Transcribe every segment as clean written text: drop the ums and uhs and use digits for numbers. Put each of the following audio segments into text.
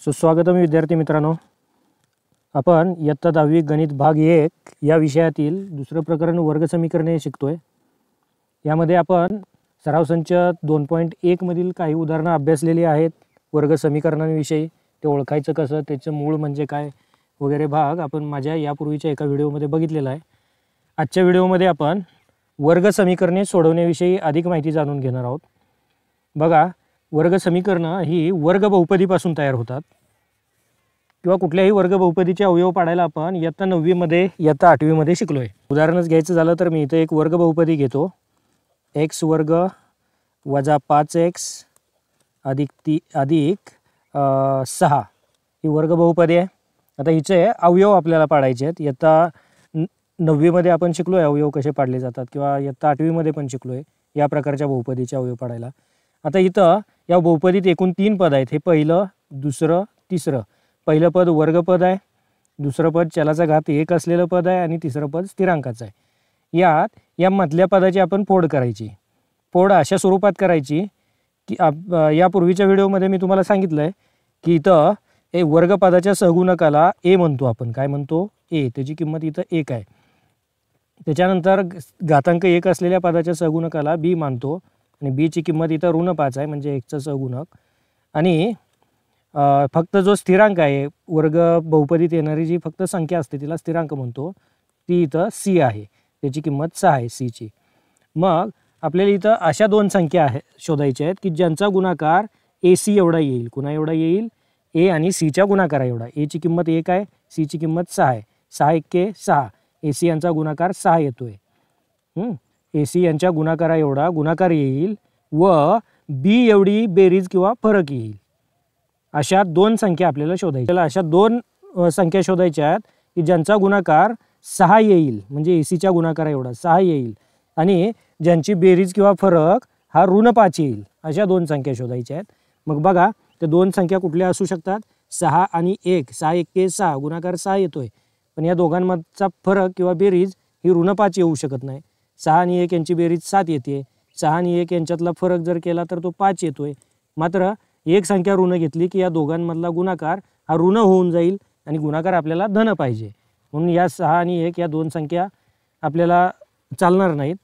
सुस्वागतम विद्यार्थी मित्रांनो, आपण इयत्ता 10वी गणित भाग 1 या विषयातील दुसरं प्रकरण वर्ग समीकरणे शिकतोय। यामध्ये आपण सराव संच 2.1 मधील काही उदाहरणं अभ्यासलेली आहेत। वर्ग समीकरणांविषयी ते ओळखायचं कसं, त्याचं मूळ म्हणजे काय वगैरे भाग आपण माझ्या यापूर्वीच्या एका व्हिडिओमध्ये बघितलेला आहे। आजच्या व्हिडिओमध्ये आपण वर्ग समीकरणे सोडवण्याविषयी अधिक माहिती जाणून घेणार आहोत। बघा, वर्ग समीकरणं ही वर्ग बहुपदीपासून तयार होतात किंवा कुठल्याही वर्ग बहुपदीचे अवयव पाडायला आपण इयत्ता 9वी मध्ये इयत्ता 8वी मध्ये शिकलोय। उदाहरणच घ्यायचं झालं तर मी इथे एक वर्ग बहुपदी घेतो, x वर्ग वजा 5x अधिक 6 ही वर्ग बहुपदी आहे। आता हिचे अवयव आपल्याला पाडायचे आहेत। इयत्ता 9वी मध्ये आपण शिकलोय अवयव कसे पाडले जातात किंवा इयत्ता 8वी मध्ये पण शिकलोय या प्रकारच्या बहुपदीचे अवयव पाडायला। आता इथं या बहुपदीत एकूण 3 पद आहेत। हे पहिलं, दुसरं, तिसरं। पहिलं पद वर्गपद आहे, दुसरं पद चलाचा घात 1 असलेलं पद आहे आणि तिसरं पद स्थिरांकाचं आहे। या मधल्या पदाची आपण फोड करायची। फोड अशा स्वरूपात करायची की यापूर्वीच्या व्हिडिओमध्ये मी तुम्हाला सांगितलंय की इथं हे वर्गपदाच्या सहगुणकाला a म्हणतो आपण। काय म्हणतो? a। त्याची किंमत इथं 1 आहे। त्याच्यानंतर घातांक 1 असलेल्या पदाच्या सहगुणकाला b मानतो आणि b ची किंमत इथं ऋण 5 आहे, म्हणजे 1चा सहगुणक। आणि फक्त जो स्थिरांक आहे, वर्ग बहुपदीत येणारी जी फक्त संख्या असते तिला स्थिरांक म्हणतो, ती इथं c आहे, त्याची किंमत 6 आहे c ची। मग आपल्याला इथं अशा दोन संख्या आहे शोधायच्या आहेत की ज्यांचा गुणाकार ac एवढा येईल। कुणा एवढा येईल? a आणि c च्या गुणाकारा एवढा। a ची किंमत 1 आहे, c ची किंमत 6 आहे। 6 1 6, ac यांचा गुणाकार 6 येतोय। ac यांच्या गुणाकारा एवढा गुणाकार येईल व b एवढी बेरीज किंवा फरक येईल। अशा दोन संख्या आपल्याला शोधायच्या। अशा दोन संख्या शोधायच्या आहेत की ज्यांचा गुणाकार 6 येईल, म्हणजे ac च्या गुणाकारा एवढा 6 येईल आणि ज्यांची बेरीज किंवा फरक हा ऋण 5 येईल। अशा दोन संख्या शोधायच्या आहेत। मग बघा, त्या दोन संख्या कुठल्या असू शकतात? 6 आणि 1। 6 1 6, गुणाकार 6 येतोय, पण या दोघांमधचा फरक किंवा बेरीज ही ऋण 5 येऊ शकत नाही। 6 आणि 1 यांची बेरीज 7 येते। 6 आणि 1 यांच्यातला फरक जर केला तर तो 5 येतोय। मात्र एक संख्या ऋण घेतली की या दोघांमधला गुणाकार हा ऋण होऊन जाईल आणि गुणाकार आपल्याला धन पाहिजे, म्हणून या 6 आणि 1 या दोन संख्या आपल्याला चालणार नाहीत।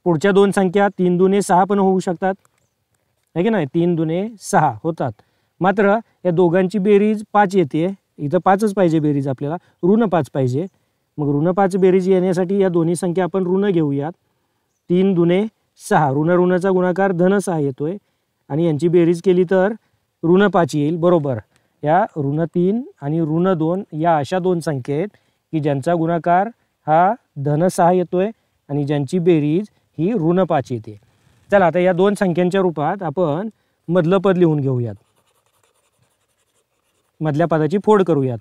पुढच्या दोन संख्या 3 दुने 6 पण होऊ शकतात, आहे की नाही? 3 दुने 6 होतात, मात्र या दोघांची बेरीज 5 येते। इथं 5च पाहिजे बेरीज, आपल्याला ऋण 5 पाहिजे। मग ऋण 5 बेरीज येण्यासाठी या दोन्ही संख्या आपण ऋण घेऊयात। 3 दुने 6, ऋण ऋणाचा गुणाकार धन 6 येतोय आणि यांची बेरीज केली तर ऋण 5 येईल। बरोबर, या ऋण 3 आणि ऋण 2 या अशा दोन संख्या आहेत की ज्यांचा गुणाकार हा धन 6 येतोय आणि ज्यांची बेरीज ही ऋण 5 येते। चला, आता या दोन संख्यांच्या रूपात आपण मधलं पद लिहून घेऊयात, मधल्या पदाची फोड करूयात।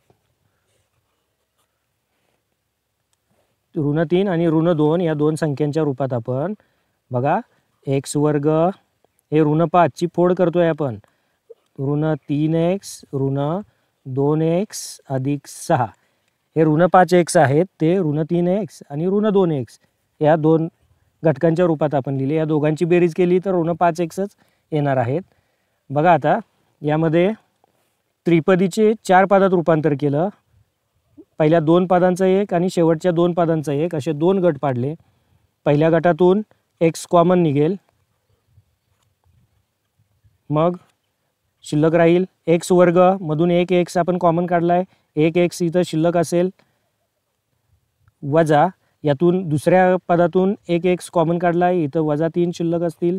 ऋण 3 आणि ऋण 2 या दोन संख्यांच्या रूपात आपण बघा, x वर्ग हे ऋण 5 ची फोड करतोय आपण। ऋण 3x ऋण 2x अधिक 6, हे ऋण 5x आहेत, ते ऋण 3x आणि ऋण 2x या दोन घटकांच्या रूपात आपण लिहिले। या दोघांची बेरीज केली तर ऋण 5xच येणार आहेत। बघा, आता यामध्ये त्रिपदीचे 4 पदात रूपांतर केलं। पहिल्या 2 पदांचं 1 आणि शेवटच्या 2 पदांचं 1 असे 2 गट पाडले। पहिल्या गटातून x कॉमन निघेल, मग शिल्लक राहील x वर्ग मधून 1x आपण कॉमन काढलाय, 1x इथं शिल्लक असेल, वजा यातून दुसऱ्या पदातून 1x कॉमन काढलाय, इथं वजा 3 शिल्लक असतील।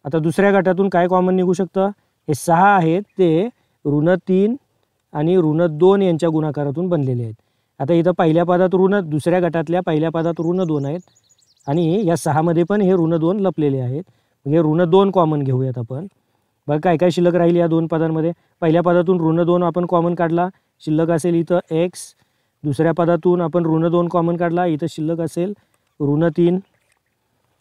आता दुसऱ्या गटातून काय कॉमन निघू शकतं? हे 6 आहेत, ते ऋण 3 आणि ऋण 2 यांच्या गुणाकारातून बनलेले आहेत। आता इथं पहिल्या पदात ऋण, दुसऱ्या गटातल्या पहिल्या पदात ऋण 2 आहेत आणि या 6 मध्ये पण हे ऋण 2 लपलेले आहेत, म्हणजे ऋण 2 कॉमन घेऊयात आपण। बघा, काय काय शिल्लक राहील या दोन पदांमध्ये? पहिल्या पदातून ऋण 2 आपण कॉमन काढला, शिल्लक असेल इथं x। दुसऱ्या पदातून आपण ऋण 2 कॉमन काढला, इथं शिल्लक असेल ऋण 3।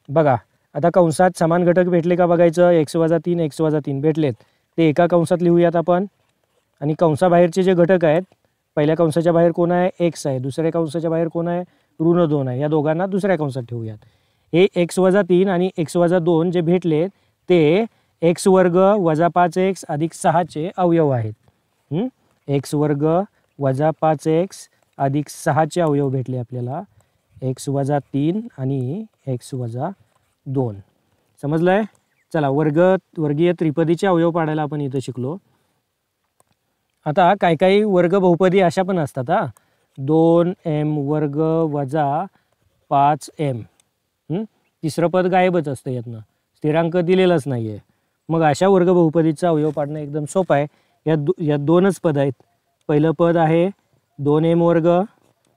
बघा, आता कंसात समान घटक भेटले का बघायचं। x वजा 3 x वजा 3 भेटलेत, ते एका कंसात लिहूयात आपण। आणि कंसाबाहेरचे जे घटक आहेत, पहिल्या कंसाच्या बाहेर कोण आहे? x आहे, दुसऱ्या कंसाच्या बाहेर कोण आहे? ऋण 2 आहे, या दोघांना दुसऱ्या कंसात ठेवूयात। हे x वजा 3 आणि x वजा 2 जे भेटले ते x वर्ग वजा 5x अधिक 6 चे अवयव आहेत। एक्स वर्ग वजा 5x अधिक 6चे अवयव भेटले आपल्याला x वजा 3 आणि x वजा 2. समजलं आहे? चला, वर्गीय त्रिपदीचे अवयव पाडायला आपण इथं शिकलो. आता काही काही वर्ग बहुपदी अशा पण असतात. 2m वर्ग वजा 5m. तिसरं पद गायबच असतं, यातनं स्थिरांक दिलेलाच नाही आहे. मग अशा वर्ग बहुपदीचा अवयव पाडणं एकदम सोपं आहे. यात दोनच पद आहेत. पहिलं पद आहे 2m वर्ग,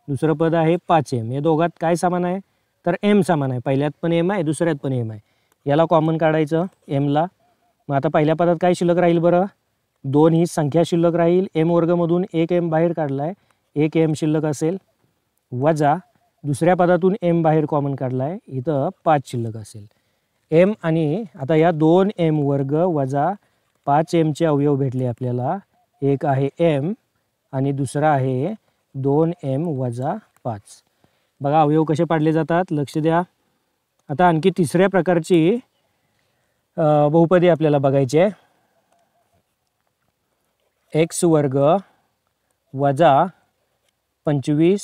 दुसरं पद आहे 5m. या दोघात काय समान आहे तर m समान आहे. पहिल्यात पण m आहे, दुसऱ्यात पण m आहे. याला कॉमन काढायचं mला. मग आता पहिल्या पदात काय शिल्लक राहील बरं? 2 ही संख्या शिल्लक राहील. m वर्गमधून 1m बाहेर काढला आहे, 1m शिल्लक असेल. वजा दुसऱ्या पदातून m बाहेर कॉमन काढला आहे, इथं 5 शिल्लक असेल. m आणि आता या 2m वर्ग वजा 5mचे अवयव भेटले आपल्याला. एक आहे m आणि दुसरा आहे 2m वजा 5. बघा अवयव कसे पाडले जातात, लक्ष द्या. आता आणखी तिसऱ्या प्रकारची बहुपदी आपल्याला बघायची आहे. एक्स वर्ग वजा 25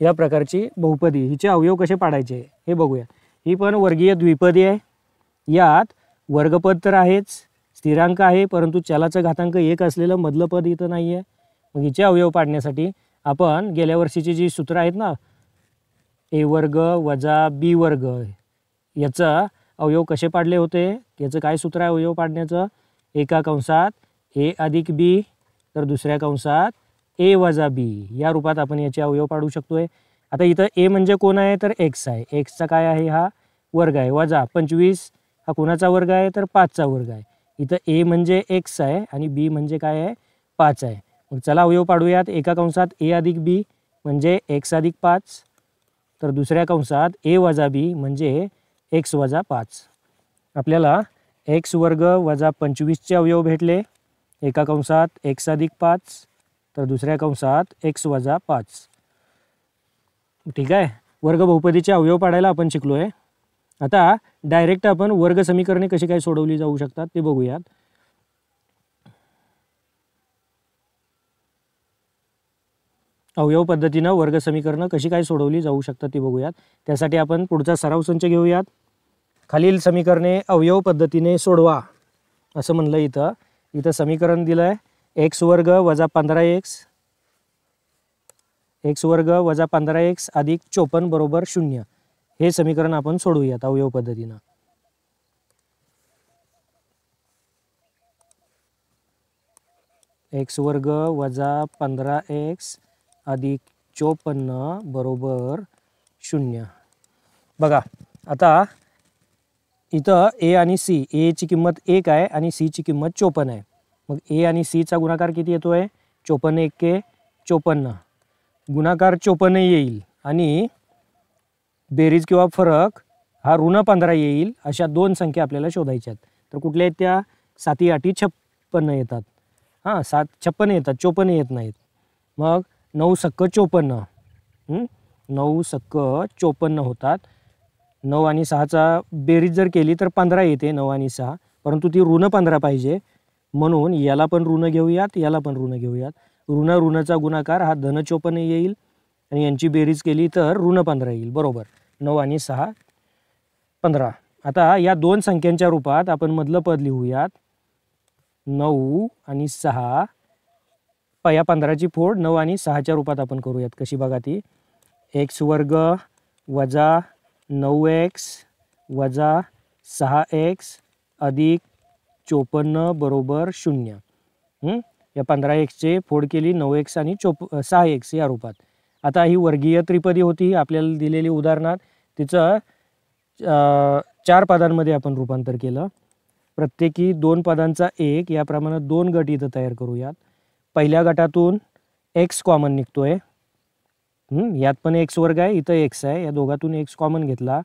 या प्रकारची बहुपदी. हिचे अवयव कसे पाडायचे हे बघूया. ही पण वर्गीय द्विपदी आहे. यात वर्गपद तर आहेच, स्थिरांक आहे, परंतु चलाचा घातांक 1 असलेलं मधलं पद इथं नाही आहे. मग हिचे अवयव पाडण्यासाठी आपण गेल्या वर्षीची जी सूत्र आहेत ना, a वर्ग वजा b वर्ग, याचा अवयव कसे पाडले होते, याचं काय सूत्र आहे अवयव पाडण्याचं? एका कंसात a अधिक b तर दुसऱ्या कंसात a वजा b या रूपात आपण याचे अवयव पाडू शकतोय. आता इथं a म्हणजे कोण आहे तर x आहे. x चा काय आहे, हा वर्ग आहे. वजा 25 हा कोणाचा वर्ग आहे तर 5चा वर्ग आहे. इथं a म्हणजे x आहे आणि b म्हणजे काय आहे 5 आहे. मग चला अवयव पाडूयात. एका कंसात a अधिक b म्हणजे x अधिक 5 तर दुसऱ्या कंसात a वजा b म्हणजे x वजा 5. आपल्याला x वर्ग वजा 25चे अवयव भेटले. एका कंसात x अधिक 5 तर दुसऱ्या कंसात x वजा 5. ठीक आहे, वर्ग बहुपदीचे अवयव पाडायला आपण शिकलो आहे. आता डायरेक्ट आपण वर्ग समीकरणे कशी काय सोडवली जाऊ शकतात ते बघूयात. अवयव पद्धतीनं वर्ग समीकरणं कशी काय सोडवली जाऊ शकतात ते बघूयात. त्यासाठी आपण पुढचा सराव संच घेऊयात. खालील समीकरणे अवयव पद्धतीने सोडवा असं म्हणलं. इथं समीकरण दिलं आहे एक्स वर्ग वजा 15x, एक्स वर्ग वजा 15x अधिक 54 बरोबर 0. हे समीकरण आपण सोडवूयात अवयव पद्धतीनं. एक्स वर्ग वजा 15x अधिक 54 बरोबर 0. बघा आता इथं a आणि c, a ची किंमत 1 आहे आणि c ची किंमत 54 आहे. मग a आणि c चा गुणाकार किती येतोय 54 1 54. गुणाकार 54 येईल आणि बेरीज किंवा फरक हा ऋण 15 येईल. अशा दोन संख्या आपल्याला शोधायच्या आहेत. तर कुठल्या आहेत त्या? 7 8 56 येतात. 7 56 येतात, 54 येत नाहीत. मग 9 सक्क 54, 9 सक्क 54 होतात. 9 आणि 6चा बेरीज जर केली तर 15 येते 9 आणि 6, परंतु ती ऋण 15 पाहिजे. म्हणून याला पण ऋण घेऊयात, याला पण ऋण घेऊयात. ऋण ऋणचा गुणाकार हा धन 54 येईल आणि यांची बेरीज केली तर ऋण 15 येईल. बरोबर, 9 आणि 6 15. आता या दोन संख्यांच्या रूपात आपण मधलं पद लिहूयात. 9 आणि 6 या 15ची फोड 9 आणि 6च्या रूपात आपण करूयात. कशी बघा ती. एक्स वर्ग वजा 9x वजा 6x अधिक 54 बरोबर 0. या 15xचे फोड केली 9x आणि 6x या रूपात. आता ही वर्गीय त्रिपदी होती आपल्याला दिलेली उदाहरणात. तिचं 4 पदांमध्ये आपण रूपांतर केलं. प्रत्येकी 2 पदांचा 1 याप्रमाणे 2 गट इथं तयार करूयात. पहिल्या गटातून x कॉमन निघतोय. यात पण x वर्ग आहे, इथं x आहे. या दोघातून x कॉमन घेतला.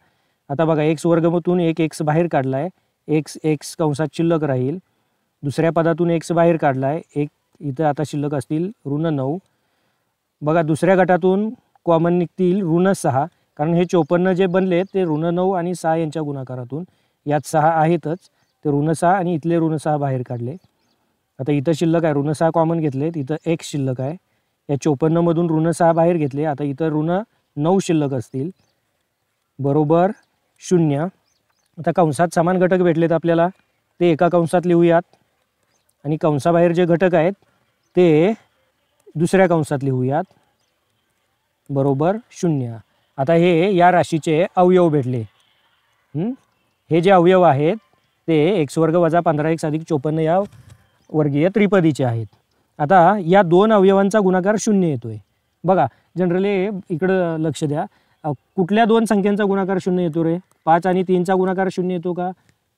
आता बघा x वर्गमधून एक x बाहेर काढलाय. x कंसात शिल्लक राहील. दुसऱ्या पदातून x बाहेर काढलाय. एक इथं आता शिल्लक असतील ऋण 9. बघा दुसऱ्या गटातून कॉमन निघतील ऋण 6, कारण हे 54 जे बनले ते ऋण 9 आणि 6 यांच्या गुणाकारातून. यात 6 आहेतच, ते ऋण 6 आणि इथले ऋण 6 बाहेर काढले. आता इथं शिल्लक आहे, ऋण 6 कॉमन घेतले, इथं x शिल्लक आहे. या 54 मधून ऋण 6 बाहेर घेतले, आता इथं ऋण 9 शिल्लक असतील बरोबर 0. आता कंसात समान घटक भेटलेत आपल्याला, ते एका कंसात लिहूयात आणि कंसाबाहेर जे घटक आहेत ते दुसऱ्या कंसात लिहूयात बरोबर 0. आता हे या राशीचे अवयव भेटले. हे जे अवयव आहेत ते x वर्ग वजा 15x अधिक 54 या वर्गीय त्रिपदीचे आहेत. आता या दोन अवयवांचा गुणाकार 0 येतोय. बघा जनरली इकडं लक्ष द्या, कुठल्या दोन संख्यांचा गुणाकार 0 येतो रे? 5 आणि 3चा गुणाकार 0 येतो का?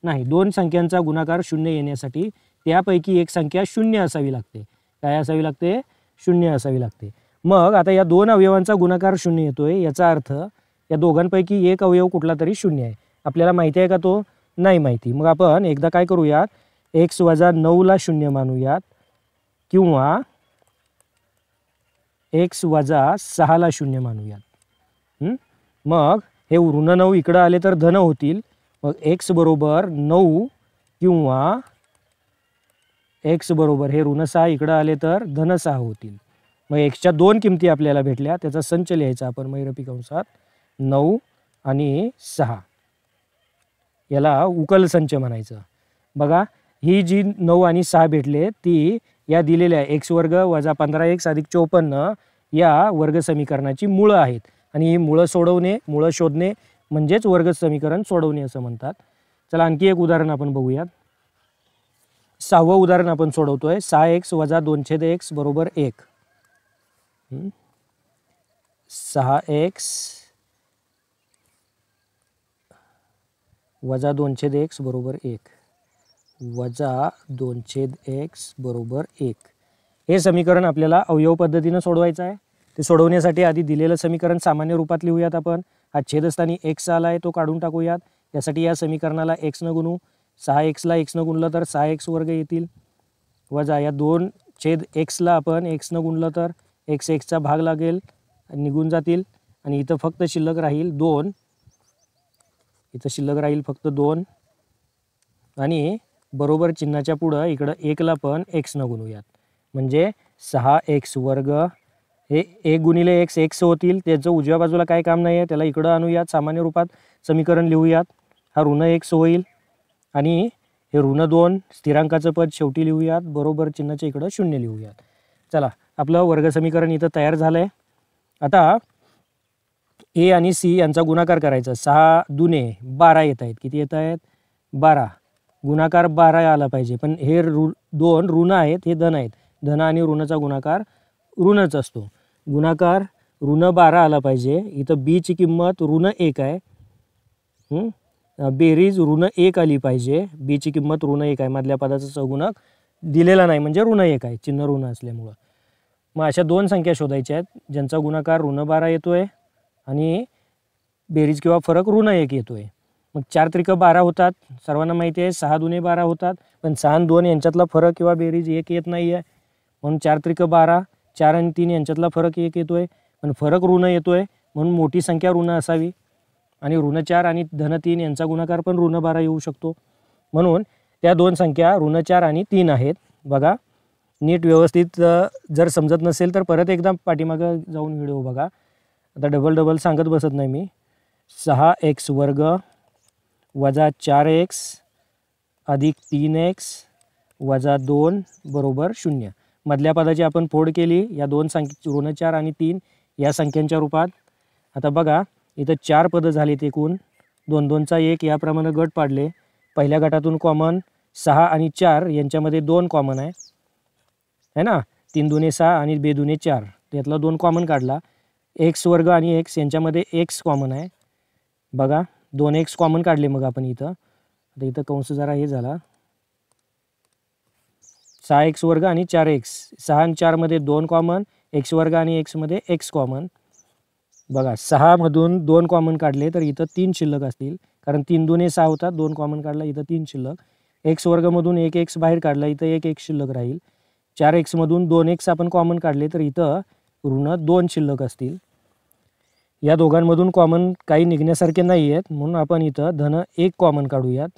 नाही. दोन संख्यांचा गुणाकार 0 येण्यासाठी त्यापैकी एक संख्या 0 असावी लागते. काय असावी लागते? 0 असावी लागते. मग आता या दोन अवयवांचा गुणाकार 0 येतोय, याचा अर्थ या दोघांपैकी एक अवयव कुठला तरी 0 आहे. आपल्याला माहिती आहे का तो? नाही माहिती. मग आपण एकदा काय करूयात, x वजा 9ला 0 मानूयात किंवा x वजा 6ला 0 मानूयात. मग हे ऋण 9 इकडं आले तर धन होतील. मग x बरोबर 9 किंवा x बरोबर हे ऋण 6 इकडं आले तर धन 6 होतील. मग xच्या दोन किमती आपल्याला भेटल्या, त्याचा संच लिहायचा आपण महिरपी कंसात 9 आणि 6. याला उकल संच म्हणायचं. बघा ही जी 9 आणि 6 भेटले ती या दिलेल्या x वर्ग वजा 15x अधिक 54 या वर्ग समीकरणाची मुळं आहेत. आणि ही मुळं सोडवणे, मुळं शोधणे म्हणजेच वर्ग समीकरण सोडवणे असं म्हणतात. चला आणखी एक उदाहरण आपण बघूयात. 6वं उदाहरण आपण सोडवतोय. 6x वजा 2/x बरोबर 1. 6x वजा 2/x बरोबर 1 वजा 2/x बरोबर 1. हे समीकरण आपल्याला अवयव पद्धतीनं सोडवायचं आहे. ते सोडवण्यासाठी आधी दिलेलं समीकरण सामान्य रूपात लिहूयात आपण. हा छेदस्थानी x आला आहे तो काढून टाकूयात. यासाठी या समीकरणाला x न गुणू. 6x ला x न गुणलं तर 6x वर्ग येतील वजा या 2/x ला आपण x न गुणलं तर x चा भाग लागेल, निघून जातील आणि इथं फक्त शिल्लक राहील 2. इथं शिल्लक राहील फक्त 2 आणि बरोबर चिन्हाच्या पुढं इकडं 1ला पण x न गुणूयात. म्हणजे 6x वर्ग हे 1 गुणिले x होतील. त्याचं उजव्या बाजूला काय काम नाही आहे, त्याला इकडं आणूयात. सामान्य रूपात समीकरण लिहूयात. हा ऋण x होईल आणि हे ऋण 2 स्थिरांकाचं पद शेवटी लिहूयात. बरोबर चिन्हाच्या इकडं 0 लिहूयात. चला आपलं वर्ग समीकरण इथं तयार झालं आहे. आता a आणि c यांचा गुणाकार करायचा. 6 दुने 12 येत आहेत. किती येत आहेत? 12. गुणाकार 12 आला पाहिजे, पण हे दोन ऋण आहेत, हे धन आहेत. धन आणि ऋणाचा गुणाकार ऋणच असतो. गुणाकार ऋण 12 आला पाहिजे. इथं b ची किंमत ऋण 1 आहे. बेरीज ऋण 1 आली पाहिजे. b ची किंमत ऋण 1 आहे. मधल्या पदाचा सहगुणक दिलेला नाही म्हणजे ऋण 1 आहे, चिन्ह ऋण असल्यामुळं. मग अशा दोन संख्या शोधायच्या आहेत ज्यांचा गुणाकार ऋण 12 येतोय आणि बेरीज किंवा फरक ऋण 1 येतोय. मग 4 त्रिक 12 होतात. सर्वांना माहिती आहे 6 दुने 12 होतात, पण 6 आणि 2 यांच्यातला फरक किंवा बेरीज 1 येत नाही आहे. म्हणून 4 त्रिक 12, 4 आणि 3 यांच्यातला फरक 1 येतोय, पण फरक ऋण येतोय म्हणून मोठी संख्या ऋण असावी. आणि ऋण 4 आणि धन 3 यांचा गुणाकार पण ऋण 12 येऊ शकतो. म्हणून त्या दोन संख्या ऋण 4 आणि 3 आहेत. बघा नीट व्यवस्थित जर समजत नसेल तर परत एकदा पाठीमागं जाऊन व्हिडिओ बघा. आता डबल सांगत बसत नाही मी. 6x वर्ग वजा 4x अधिक 3x वजा 2 बरोबर 0. मधल्या पदाची आपण फोड केली या दोन संख्या ऋण 4 आणि 3 या संख्यांच्या रूपात. आता बघा इथं 4 पदं झालीत एकूण. 2 2चा 1 याप्रमाणे गट पाडले. पहिल्या गटातून कॉमन 6 आणि 4 यांच्यामध्ये 2 कॉमन आहे ना. 3 दुने 6 आणि 2 दुने 4 त्यातला 2 कॉमन काढला. x वर्ग आणि x यांच्यामध्ये x कॉमन आहे. बघा 2x कॉमन काढले. मग आपण इथं आता इथं कंस जरा हे झाला. 6x वर्ग आणि 4x, 6 आणि 4 मध्ये 2 कॉमन, x वर्ग आणि x मध्ये x कॉमन. बघा 6 मधून 2 कॉमन काढले तर इथं 3 शिल्लक असतील, कारण 3 दुने 6 होतात. 2 कॉमन काढला इथं 3 शिल्लक. x वर्ग मधून 1x बाहेर काढला इथं 1 शिल्लक राहील. 4x मधून 2x आपण कॉमन काढले तर इथं ऋण 2 शिल्लक असतील. या दोघांमधून कॉमन काही निघण्यासारखे नाही आहेत म्हणून आपण इथं धन 1 कॉमन काढूयात.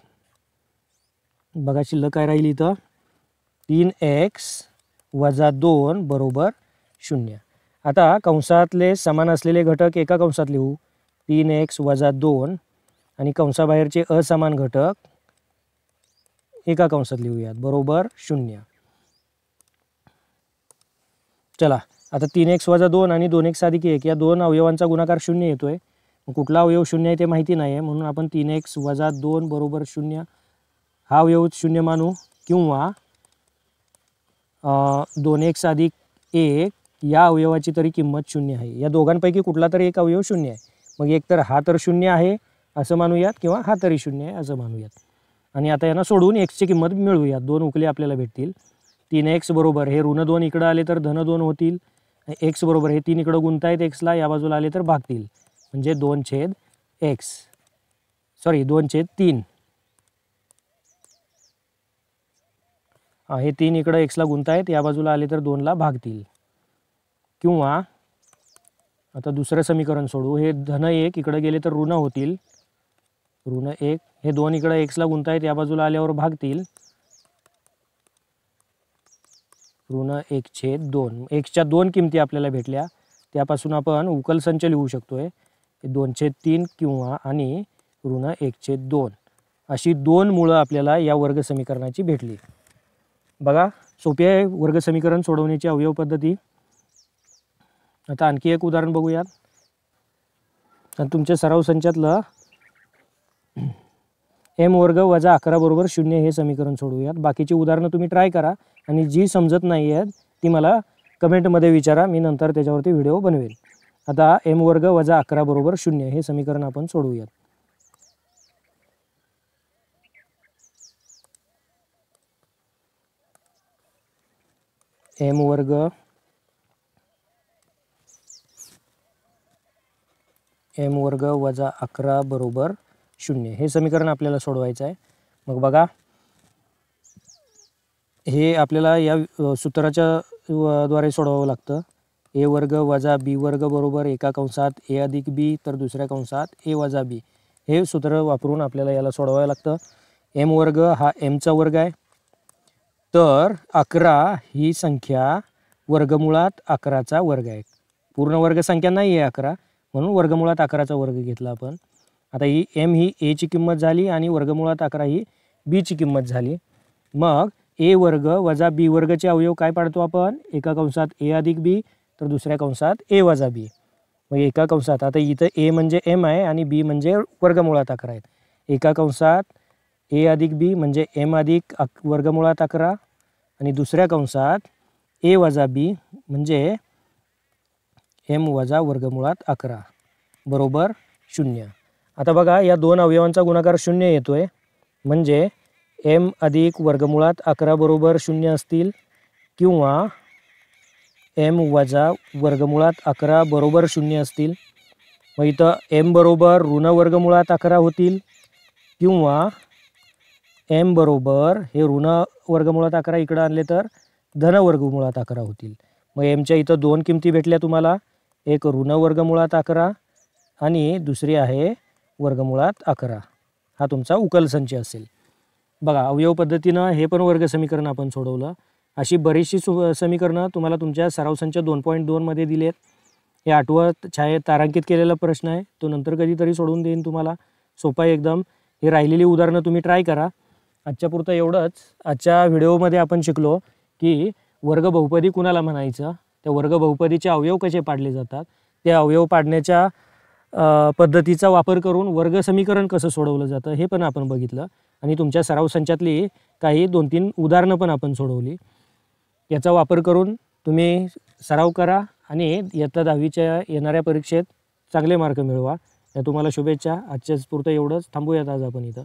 बघा शिल्लक काय राहील इथं 3x वजा 2 बरोबर 0. आता कंसातले समान असलेले घटक एका कंसात लिहू. 3x वजा 2 आणि कंसाबाहेरचे असमान घटक एका कंसात लिहूयात बरोबर 0. चला आता 3x वजा 2 आणि 2x अधिक 1 या दोन अवयवांचा गुणाकार 0 येतोय. कुठला अवयव 0 आहे ते माहिती नाही आहे, म्हणून आपण 3x वजा 2 बरोबर 0 हा अवयव 0 मानू, किंवा 2x अधिक 1 या अवयवाची तरी किंमत 0 आहे. या दोघांपैकी कुठला तरी एक अवयव 0 आहे. मग एक तर हा तर 0 आहे असं मानूयात, किंवा हा तरी 0 आहे असं मानूयात. आणि आता यांना सोडवून x ची किंमत मिळवूयात. दोन उकले आपल्याला भेटतील. 3x बरोबर हे ऋण 2 इकडं आले तर धन 2 होतील. x बरोबर हे 3 इकडं गुंतायत xला, या बाजूला आले तर भागतील, म्हणजे 2/x, सॉरी 2/3. हे 3 इकडं xला गुंतायत, या बाजूला आले तर 2ला भागतील. किंवा आता दुसरं समीकरण सोडू. हे धन 1 इकडं गेले तर ऋण होतील, ऋण 1. हे 2 इकडं xला गुंतायत, या बाजूला आल्यावर भागतील, ऋण 1/2. xच्या दोन किमती आपल्याला भेटल्या, त्यापासून आपण उकल संच लिहू शकतोय 2/3 किंवा आणि ऋण 1/2. अशी दोन मुळं आपल्याला या वर्ग समीकरणाची भेटली. बघा सोपी आहे वर्ग समीकरण सोडवण्याची अवयव पद्धती. आता आणखी एक उदाहरण बघूयात. तर तुमच्या सराव संचातलं m वर्ग वजा 11 बरोबर 0 हे समीकरण सोडवूयात. बाकीची उदाहरणं तुम्ही ट्राय करा आणि जी समजत नाही आहेत ती मला कमेंटमध्ये विचारा, मी नंतर त्याच्यावरती व्हिडिओ बनवेल. आता m वर्ग वजा 11 बरोबर 0 हे समीकरण आपण सोडवूयात. m वर्ग वजा 11 बरोबर 0 हे समीकरण आपल्याला सोडवायचं आहे. मग बघा हे आपल्याला या सूत्राच्या द्वारे सोडवावं लागतं. a वर्ग वजा b वर्ग बरोबर एका कंसात a अधिक b तर दुसऱ्या कंसात a वजा b हे सूत्र वापरून आपल्याला याला सोडवावं लागतं. m वर्ग हा mचा वर्ग आहे, तर 11 ही संख्या वर्गमुळात 11चा वर्ग आहे. पूर्ण वर्ग संख्या नाही आहे 11, म्हणून वर्गमुळात 11चा वर्ग घेतला आपण. आता ही m ही a ची किंमत झाली आणि वर्गमुळात 11 ही b ची किंमत झाली. मग a वर्ग वजा b वर्गचे अवयव काय पाडतो आपण, एका कंसात a अधिक b तर दुसऱ्या कंसात a वजा b. मग एका कंसात आता इथं a म्हणजे m आहे आणि b म्हणजे वर्गमुळात 11 आहेत. एका कंसात a अधिक b म्हणजे m अधिक वर्गमुळात 11 आणि दुसऱ्या कंसात a वजा b म्हणजे m वजा वर्गमुळात 11 बरोबर 0. आता बघा या दोन अवयवांचा गुणाकार 0 येतोय, म्हणजे m अधिक वर्गमुळात 11 बरोबर 0 असतील, किंवा m वजा वर्गमुळात 11 बरोबर 0 असतील. मग इथं m बरोबर ऋण वर्गमुळात 11 होतील, किंवा m बरोबर हे ऋण वर्गमुळात 11 इकडं आणले तर धन वर्गमुळात 11 होतील. मग mच्या इथं दोन किमती भेटल्या तुम्हाला, एक ऋण वर्गमुळात 11 आणि दुसरी आहे वर्गमुळात 11. हा तुमचा उकल संच असेल. बघा अवयव पद्धतीनं हे पण वर्ग समीकरण आपण सोडवलं. अशी बरीचशी समीकरणं तुम्हाला तुमच्या सराव संच 2.2 मध्ये दिलेत. हे 8वा छायेत तारांकित केलेला प्रश्न आहे, तो नंतर कधीतरी सोडवून देईन तुम्हाला. सोपा आहे एकदम. हे राहिलेली उदाहरणं तुम्ही ट्राय करा. आजच्या पुरतं एवढंच. आजच्या व्हिडिओमध्ये आपण शिकलो की वर्ग बहुपदी कुणाला म्हणायचं, त्या वर्ग बहुपदीचे अवयव कसे पाडले जातात, त्या अवयव पाडण्याच्या पद्धतीचा वापर करून वर्ग समीकरण कसं सोडवलं जातं हे पण आपण बघितलं. आणि तुमच्या सराव संचातली काही 2-3 उदाहरणं पण आपण सोडवली. याचा वापर करून तुम्ही सराव करा आणि इयत्ता 10वीच्या येणाऱ्या परीक्षेत चांगले मार्क मिळवा. या तुम्हाला शुभेच्छा. आजच्याच पुरतं एवढंच. थांबूयात आज आपण इथं.